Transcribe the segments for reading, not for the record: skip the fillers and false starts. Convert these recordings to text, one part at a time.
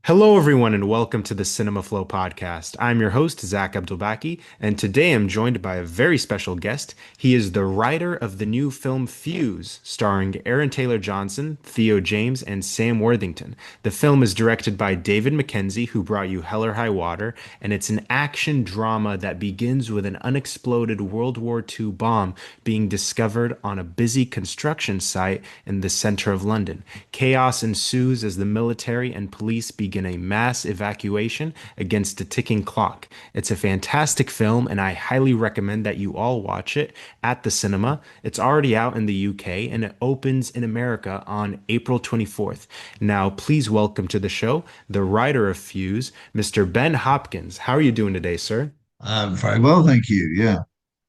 Hello, everyone, and welcome to the Cinema Flow podcast. I'm your host, Zach Abdulbaki, and today I'm joined by a very special guest. He is the writer of the new film Fuze, starring Aaron Taylor Johnson, Theo James, and Sam Worthington. The film is directed by David Mackenzie, who brought you Hell or High Water, and it's an action drama that begins with an unexploded World War II bomb being discovered on a busy construction site in the center of London. Chaos ensues as the military and police begin a mass evacuation against a ticking clock. It's a fantastic film, and I highly recommend that you all watch it at the cinema. It's already out in the UK and it opens in America on April 24th. Now, please welcome to the show the writer of Fuse, Mr. Ben Hopkins. How are you doing today, sir? Very well, thank you. Yeah,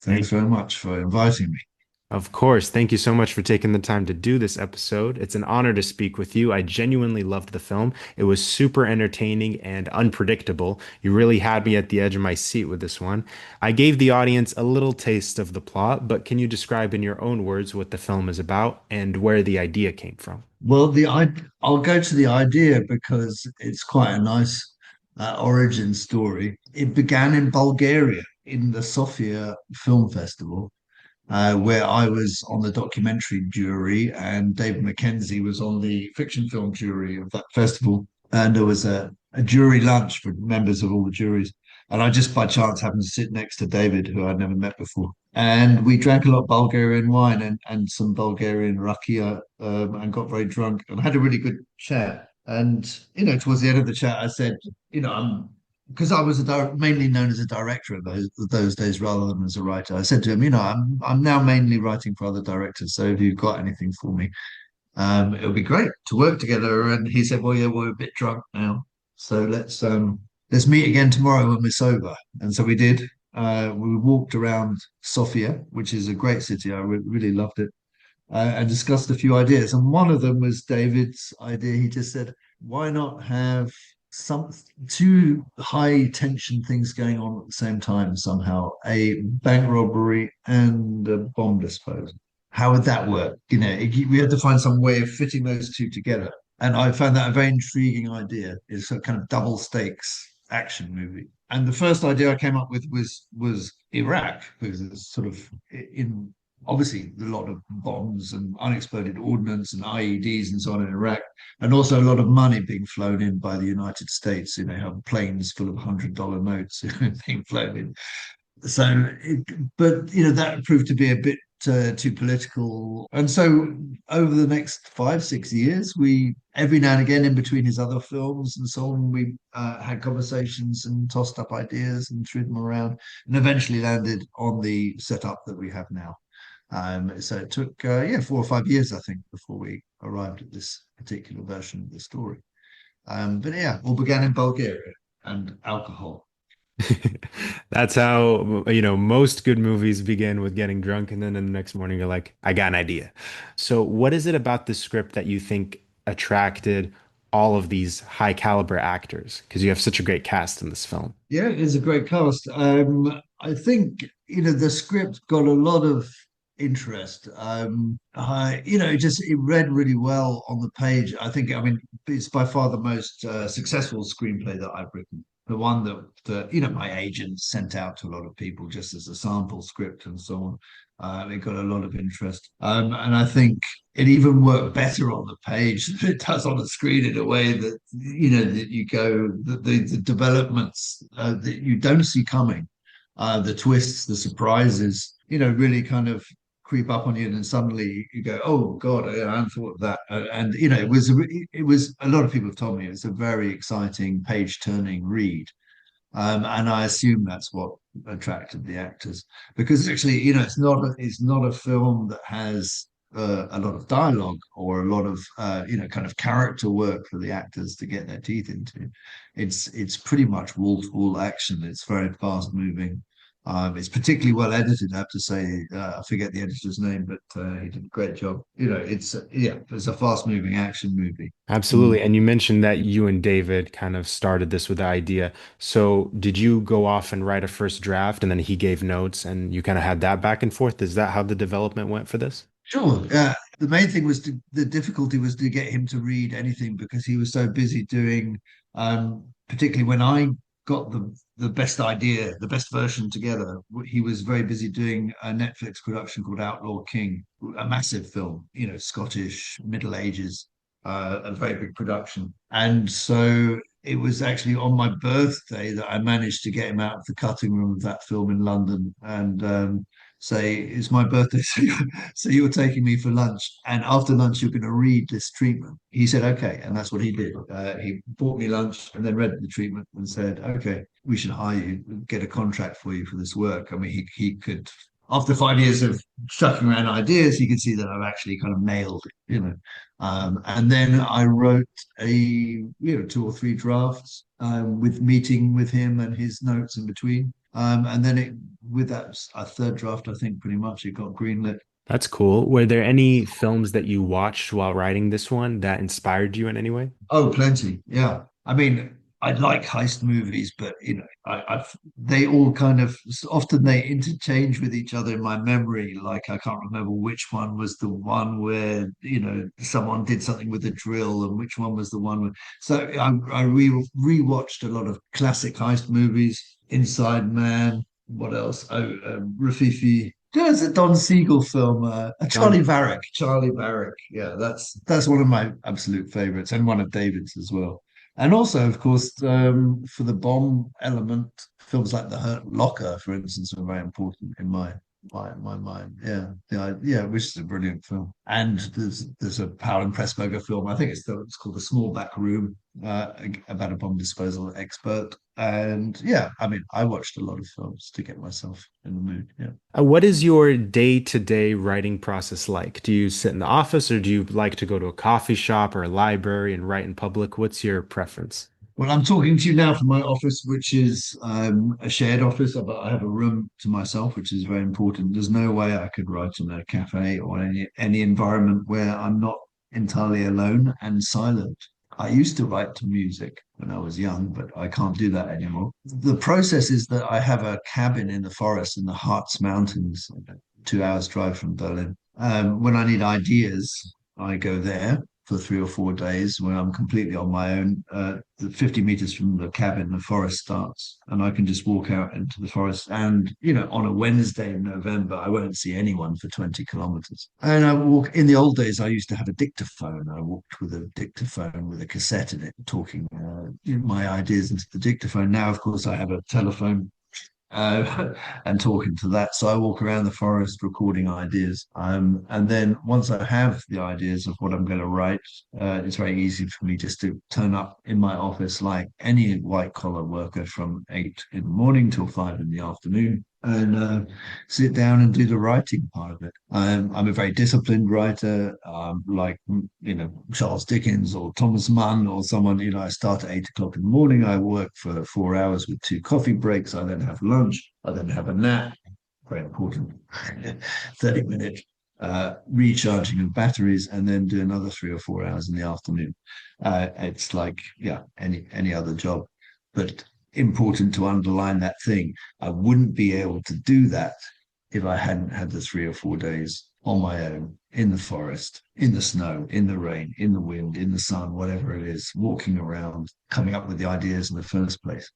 thanks Thank very much for inviting me. Of course. Thank you so much for taking the time to do this episode. It's an honor to speak with you. I genuinely loved the film. It was super entertaining and unpredictable. You really had me at the edge of my seat with this one. I gave the audience a little taste of the plot, but can you describe in your own words what the film is about and where the idea came from? Well, I'll go to the idea because it's quite a nice origin story. It began in Bulgaria in the Sofia Film Festival, where I was on the documentary jury and David Mackenzie was on the fiction film jury of that festival. And there was a jury lunch for members of all the juries. And I just by chance happened to sit next to David, who I'd never met before. And we drank a lot of Bulgarian wine and some Bulgarian rakia and got very drunk and had a really good chat. And, towards the end of the chat, I said, I'm because I was mainly known as a director of those days rather than as a writer. I said to him, I'm now mainly writing for other directors. So if you've got anything for me, it would be great to work together. And he said, well, yeah, we're a bit drunk now, so let's meet again tomorrow when we're sober. And so we did. We walked around Sofia, which is a great city. I really loved it, and discussed a few ideas. And one of them was David's idea. He just said, why not have some two high tension things going on at the same time somehow, a bank robbery and a bomb disposal? How would that work? We had to find some way of fitting those two together. And I found that a very intriguing idea. It's a kind of double stakes action movie. And the first idea I came up with was Iraq, because it's sort of in obviously a lot of bombs and unexploded ordnance and IEDs and so on in Iraq, and also a lot of money being flown in by the United States. Have planes full of $100 notes being flown in. But that proved to be a bit too political. And so over the next 5, 6 years, we every now and again, in between his other films and so on, we had conversations and tossed up ideas and threw them around, and eventually landed on the setup that we have now. So it took, 4 or 5 years, I think, before we arrived at this particular version of the story. But yeah, all began in Bulgaria and alcohol. That's how, most good movies begin with getting drunk, and then the next morning you're like, I got an idea. So, what is it about the script that you think attracted all of these high caliber actors? Because you have such a great cast in this film. Yeah, it is a great cast. I think, the script got a lot of interest. It read really well on the page. I mean, it's by far the most successful screenplay that I've written. The one that my agent sent out to a lot of people just as a sample script and so on. It got a lot of interest. And I think it even worked better on the page than it does on the screen in a way that that you go the developments that you don't see coming, the twists, the surprises, really kind of creep up on you, and then suddenly you go, "Oh God, I hadn't thought of that." And it was a lot of people have told me it's a very exciting page turning read. And I assume that's what attracted the actors, because actually, it's not a film that has a lot of dialogue or a lot of kind of character work for the actors to get their teeth into. It's pretty much wall to wall action. It's very fast moving. It's particularly well edited, I have to say. I forget the editor's name, but he did a great job. It's a fast moving action movie. Mm. Absolutely. And you mentioned that you and David kind of started this with the idea. So, did you go off and write a first draft and then he gave notes and you kind of had that back and forth? Is that how the development went for this? Sure. The main thing was the difficulty was to get him to read anything because he was so busy doing Particularly when I got the best idea, the best version together. He was very busy doing a Netflix production called Outlaw King, a massive film, Scottish Middle Ages, a very big production. And so it was actually on my birthday that I managed to get him out of the cutting room of that film in London and say, "It's my birthday, so you're taking me for lunch, and after lunch you're going to read this treatment." He said, "Okay," and that's what he did. He bought me lunch and then read the treatment and said, "Okay, we should hire you, get a contract for you for this work." I mean, he could. After 5 years of chucking around ideas, he could see that I've actually kind of nailed it. And then I wrote two or three drafts with meeting with him and his notes in between. And then with that a third draft, I think pretty much it got greenlit. That's cool. Were there any films that you watched while writing this one that inspired you in any way? Oh, plenty. Yeah. I mean, I like heist movies, but they all kind of often they interchange with each other in my memory. Like I can't remember which one was the one where someone did something with a drill, and which one was the one with. So I rewatched a lot of classic heist movies. Inside Man. What else? Oh, Rafifi. There's a Don Siegel film, Don, Charlie Varick. Charlie Varick. Yeah, that's one of my absolute favorites, and one of David's as well. And also, of course, for the bomb element, films like The Hurt Locker, for instance, are very important in my mind. Yeah, which is a brilliant film. And there's a Powell and Pressburger film. I think it's called The Small Back Room, about a bomb disposal expert. And yeah, I mean, I watched a lot of films to get myself in the mood. Yeah. what is your day-to-day writing process like? Do you sit in the office or do you like to go to a coffee shop or a library and write in public? What's your preference? Well, I'm talking to you now from my office, which is a shared office, but I have a room to myself, which is very important. There's no way I could write in a cafe or any environment where I'm not entirely alone and silent. I used to write to music when I was young, but I can't do that anymore. The process is that I have a cabin in the forest in the Harz Mountains, 2 hours drive from Berlin. When I need ideas, I go there for 3 or 4 days where I'm completely on my own. The 50 meters from the cabin, the forest starts, and I can just walk out into the forest. And, on a Wednesday in November, I won't see anyone for 20 kilometers. And I walk, in the old days, I used to have a dictaphone. I walked with a dictaphone with a cassette in it, talking my ideas into the dictaphone. Now, of course, I have a telephone and talking to that. So I walk around the forest recording ideas. And then once I have the ideas of what I'm going to write, it's very easy for me just to turn up in my office like any white collar worker from 8 in the morning till 5 in the afternoon and sit down and do the writing part of it. I'm a very disciplined writer, like Charles Dickens or Thomas Mann or someone. I start at 8 o'clock in the morning. I work for 4 hours with two coffee breaks. I then have lunch. I then have a nap. Very important. 30-minute recharging of batteries, and then do another 3 or 4 hours in the afternoon. It's like any other job, but important to underline that thing. I wouldn't be able to do that if I hadn't had the 3 or 4 days on my own in the forest, in the snow, in the rain, in the wind, in the sun, whatever it is, walking around, coming up with the ideas in the first place.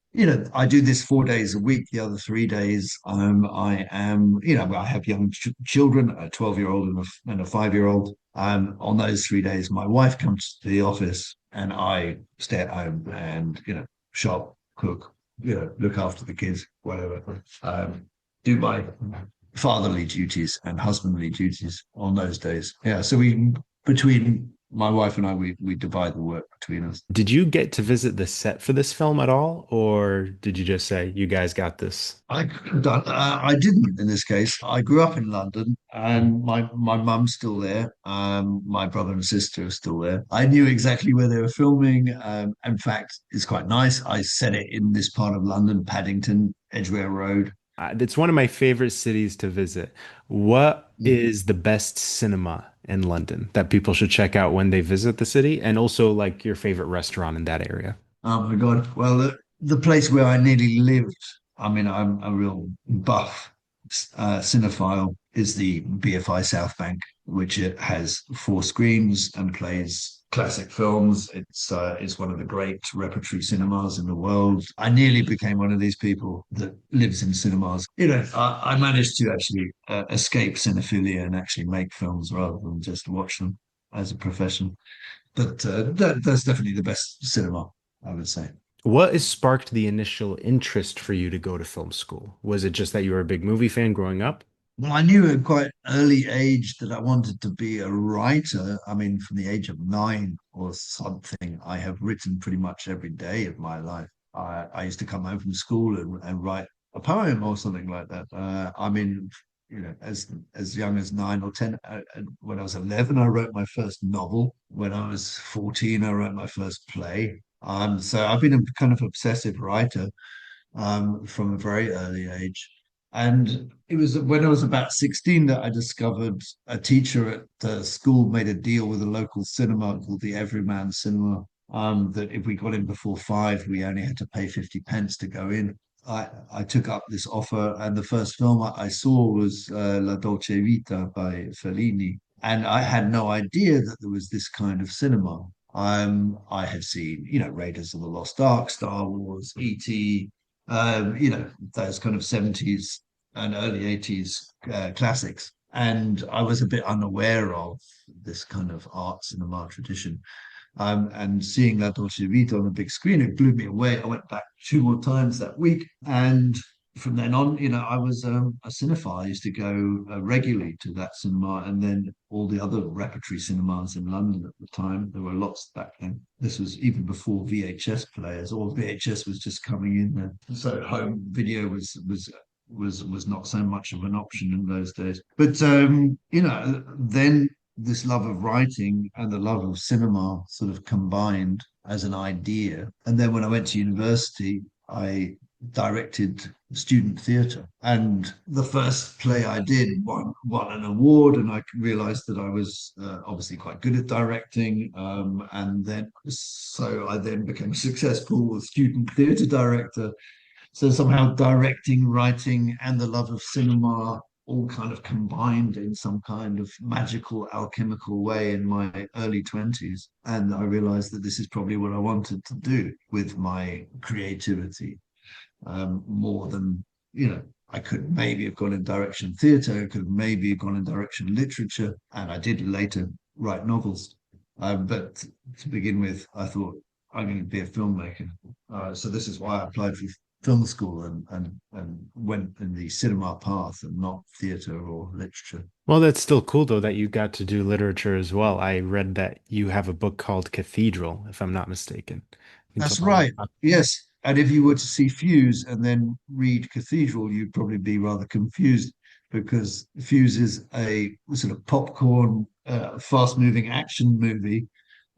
I do this 4 days a week. The other 3 days, I am, I have young children, a 12-year-old and a 5-year-old. On those 3 days, my wife comes to the office and I stay at home and, shop, cook, look after the kids, whatever. Do my fatherly duties and husbandly duties on those days. Yeah. So between my wife and I, we divide the work between us. Did you get to visit the set for this film at all, or did you just say, you guys got this? I could have done. I didn't in this case. I grew up in London, and my mum's still there. My brother and sister are still there. I knew exactly where they were filming. In fact, it's quite nice. I set it in this part of London, Paddington, Edgware Road. It's one of my favorite cities to visit. What Mm. is the best cinema in London that people should check out when they visit the city? And also, like, your favorite restaurant in that area? Oh my God. Well, the place where I nearly lived, I mean, I'm a real buff cinephile, is the BFI South Bank, which it has four screens and plays classic films. It's one of the great repertory cinemas in the world. I nearly became one of these people that lives in cinemas. I managed to actually escape cinephilia and actually make films rather than just watch them as a profession. But that's definitely the best cinema, I would say. What has sparked the initial interest for you to go to film school? Was it just that you were a big movie fan growing up? Well, I knew at quite early age that I wanted to be a writer. I mean, from the age of 9 or something, I have written pretty much every day of my life. I used to come home from school and write a poem or something like that. I mean, as young as 9 or 10. When I was 11, I wrote my first novel. When I was 14, I wrote my first play. So I've been a kind of obsessive writer from a very early age. And it was when I was about 16 that I discovered a teacher at the school made a deal with a local cinema called the Everyman Cinema. That if we got in before 5, we only had to pay 50 pence to go in. I took up this offer, and the first film I saw was La Dolce Vita by Fellini. And I had no idea that there was this kind of cinema. I had seen, Raiders of the Lost Ark, Star Wars, E.T., those kind of 70s and early 80s classics. And I was a bit unaware of this kind of art cinema tradition. And seeing La Dolce Vita on a big screen, it blew me away. I went back 2 more times that week. And from then on, I was a cinephile. I used to go regularly to that cinema and then all the other repertory cinemas in London at the time. There were lots back then. This was even before VHS players, or VHS was just coming in. So home video was not so much of an option in those days. But then this love of writing and the love of cinema sort of combined as an idea. And then when I went to university, I directed student theatre. And the first play I did won an award, and I realized that I was obviously quite good at directing. So I then became a successful student theatre director. So somehow directing, writing, and the love of cinema all kind of combined in some kind of magical, alchemical way in my early 20s. And I realized that this is probably what I wanted to do with my creativity, more than, I could maybe have gone in direction theatre, I could have maybe gone in direction literature, and I did later write novels. But to begin with, I thought I'm going to be a filmmaker. So this is why I applied for film school and went in the cinema path and not theatre or literature. Well, that's still cool though that you got to do literature as well. I read that you have a book called Cathedral, if I'm not mistaken. You can That's tell me right. Yes. And if you were to see Fuze and then read Cathedral, you'd probably be rather confused because Fuze is a sort of popcorn, fast moving action movie.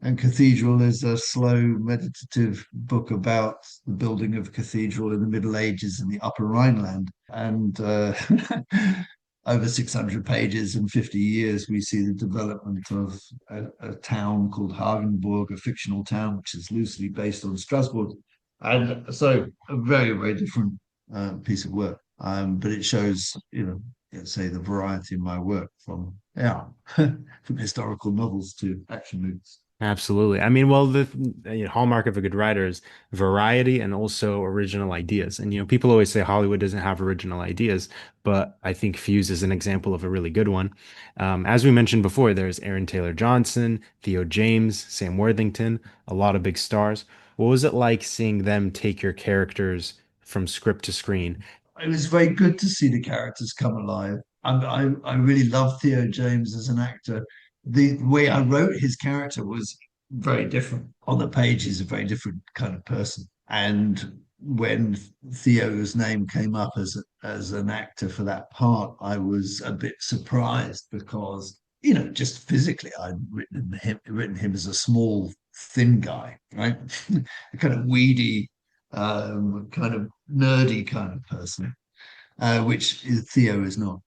And Cathedral is a slow, meditative book about the building of a cathedral in the Middle Ages in the Upper Rhineland. And over 600 pages and 50 years, we see the development of a town called Hagenburg, a fictional town which is loosely based on Strasbourg. And so a very, very different piece of work. But it shows, let's say the variety of my work from, yeah, from historical novels to action movies. Absolutely. I mean, well, the hallmark of a good writer is variety and also original ideas. And people always say Hollywood doesn't have original ideas, but I think Fuse is an example of a really good one. As we mentioned before, there's Aaron Taylor Johnson, Theo James, Sam Worthington, a lot of big stars. What was it like seeing them take your characters from script to screen? It was very good to see the characters come alive. I really love Theo James as an actor. The way I wrote his character was very different. On the page, he's a very different kind of person. And when Theo's name came up as an actor for that part, I was a bit surprised because, just physically, I'd written him as a small, thin guy, right? A kind of weedy, kind of nerdy kind of person, which Theo is not.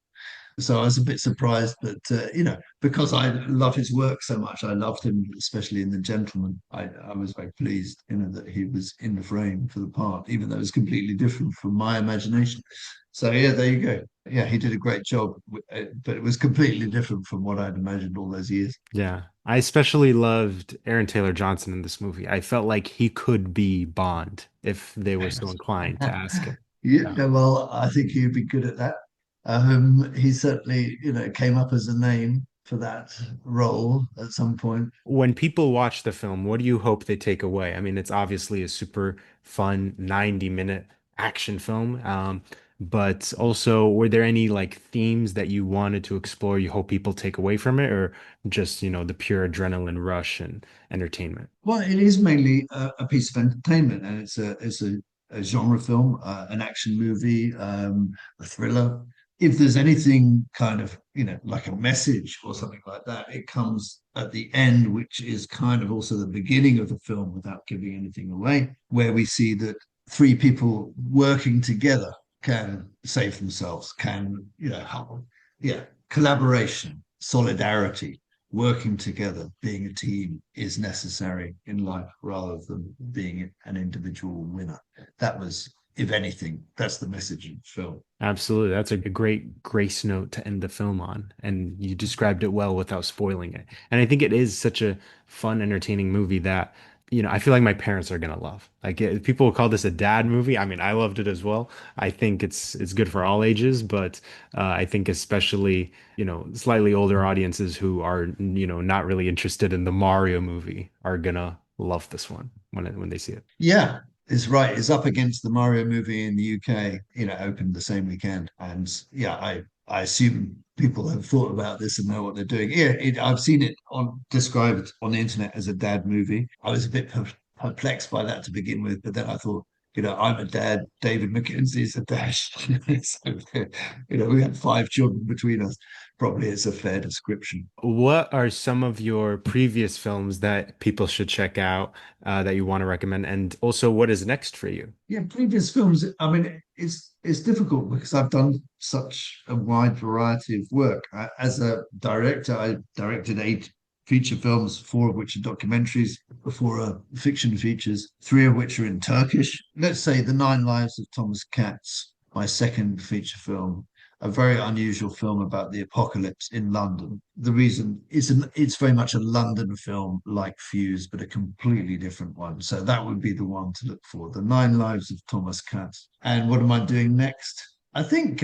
So I was a bit surprised, but because I love his work so much, I loved him, especially in The Gentleman. I was very pleased, that he was in the frame for the part, even though it was completely different from my imagination. So yeah, there you go. Yeah, he did a great job, but it was completely different from what I'd imagined all those years. Yeah. I especially loved Aaron Taylor Johnson in this movie. I felt like he could be Bond if they were so inclined to ask him. Yeah. Yeah, well, I think he'd be good at that. He certainly, came up as a name for that role at some point. When people watch the film, what do you hope they take away? I mean, it's obviously a super fun 90-minute action film. But also, were there any like themes that you wanted to explore, you hope people take away from it, or just, the pure adrenaline rush and entertainment? Well, it is mainly a piece of entertainment, and it's a genre film, an action movie, a thriller. If there's anything kind of, like a message or something like that, it comes at the end, which is kind of also the beginning of the film without giving anything away, where we see that three people working together can save themselves, can, help. Yeah, collaboration, solidarity, working together, being a team is necessary in life rather than being an individual winner. That was, if anything, that's the message of the film. Absolutely. That's a great grace note to end the film on. And you described it well without spoiling it. And I think it is such a fun, entertaining movie that, I feel like my parents are gonna love. Like people will call this a dad movie. I mean, I loved it as well. I think it's good for all ages, but I think especially, slightly older audiences who are, not really interested in the Mario movie are gonna love this one when they see it. Yeah, it's right. It's up against the Mario movie in the UK, opened the same weekend. And yeah, I assume people have thought about this and know what they're doing. Yeah, I've seen it described on the internet as a dad movie. I was a bit perplexed by that to begin with, but then I thought, I'm a dad. David Mackenzie is a dad. So, we had 5 children between us. Probably it's a fair description. What are some of your previous films that people should check out that you want to recommend? And also, what is next for you? Yeah, previous films. I mean, it's difficult because I've done such a wide variety of work. As a director, I directed 8 feature films, 4 of which are documentaries, 4 are fiction features, 3 of which are in Turkish. Let's say The Nine Lives of Thomas Katz, my second feature film, a very unusual film about the apocalypse in London. The reason it's very much a London film like Fuze, but a completely different one. So that would be the one to look for. The Nine Lives of Thomas Katz. And what am I doing next? I think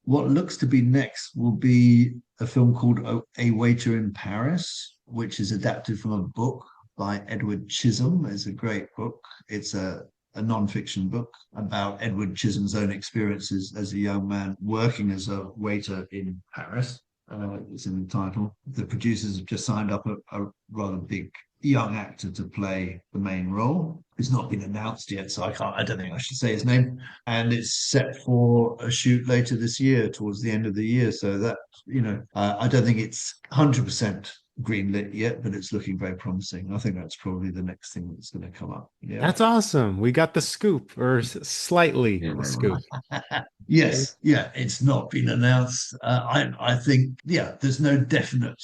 what looks to be next will be a film called A Waiter in Paris, which is adapted from a book by Edward Chisholm. It's a great book. It's a non-fiction book about Edward Chisholm's own experiences as a young man working as a waiter in Paris. It's in the title. The producers have just signed up a rather big young actor to play the main role. It's not been announced yet, so I don't think I should say his name. And it's set for a shoot later this year, towards the end of the year. So that, I don't think it's 100% greenlit yet, but it's looking very promising. I think that's probably the next thing that's going to come up. Yeah. That's awesome. We got the scoop, or slightly Yeah. the scoop. Yes, yeah, it's not been announced. I think, yeah, there's no definite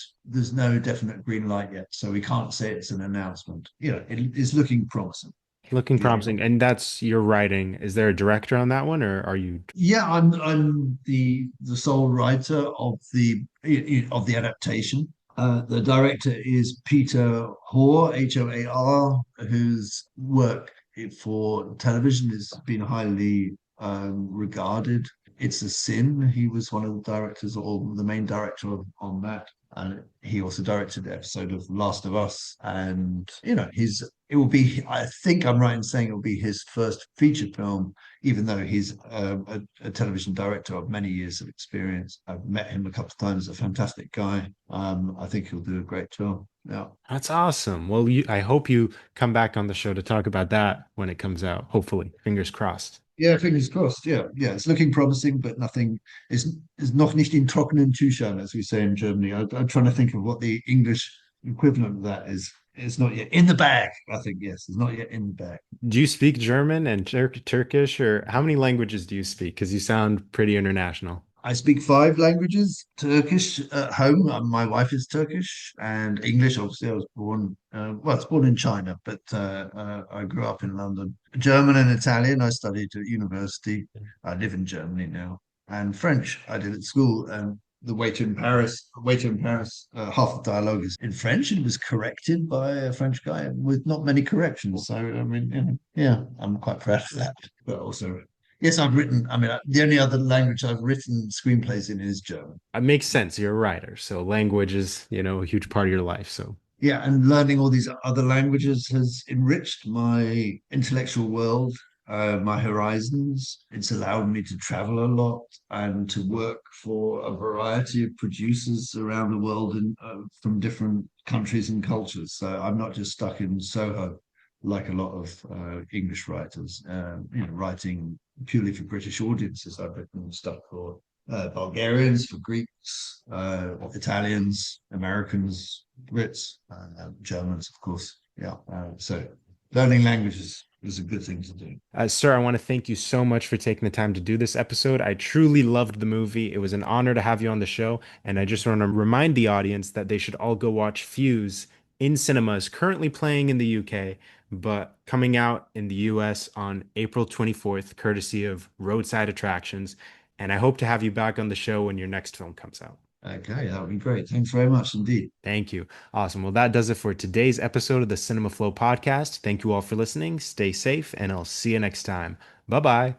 green light yet, so we can't say it's an announcement. It is looking promising. Looking Yeah. promising. And that's your writing. Is there a director on that one, or are you? Yeah, I'm the sole writer of the adaptation. The director is Peter Hoare, Hoar, whose work for television has been highly regarded. It's a Sin. He was one of the directors, or the main director on that. And he also directed the episode of Last of Us. And, it will be, I think I'm right in saying it will be his first feature film, even though he's a television director of many years of experience. I've met him a couple of times, a fantastic guy. I think he'll do a great job. Yeah. That's awesome. Well, I hope you come back on the show to talk about that when it comes out. Hopefully, fingers crossed. Yeah, fingers crossed. Yeah, yeah, it's looking promising, but nothing is noch nicht in trockenen Tüchern, as we say in Germany. I'm trying to think of what the English equivalent of that is. It's not yet in the bag. I think yes, it's not yet in the bag. Do you speak German and Turkish, or how many languages do you speak? Because you sound pretty international. I speak five languages. Turkish at home. My wife is Turkish, and English. Obviously, I was born. Well, I was born in China, but I grew up in London. German and Italian. I studied at university. I live in Germany now, and French. I did at school. And the waiter in Paris. Half the dialogue is in French, and it was corrected by a French guy with not many corrections. So I mean, yeah, I'm quite proud of that. But also yes, I've written. I mean, the only other language I've written screenplays in is German. It makes sense. You're a writer, so language is, a huge part of your life. So Yeah, and learning all these other languages has enriched my intellectual world, my horizons. It's allowed me to travel a lot and to work for a variety of producers around the world and from different countries and cultures. So I'm not just stuck in Soho like a lot of English writers, writing purely for British audiences. I've written stuff for Bulgarians, for Greeks, Italians, Americans, Brits, Germans, of course. Yeah. So learning languages is a good thing to do. Sir, I want to thank you so much for taking the time to do this episode. I truly loved the movie. It was an honor to have you on the show. And I just want to remind the audience that they should all go watch Fuse in cinemas, currently playing in the UK, but coming out in the US on April 24th, courtesy of Roadside Attractions. And I hope to have you back on the show when your next film comes out. Okay, that would be great. Thanks very much indeed. Thank you. Awesome. Well, that does it for today's episode of the Cinema Flow podcast. Thank you all for listening. Stay safe, and I'll see you next time. Bye bye.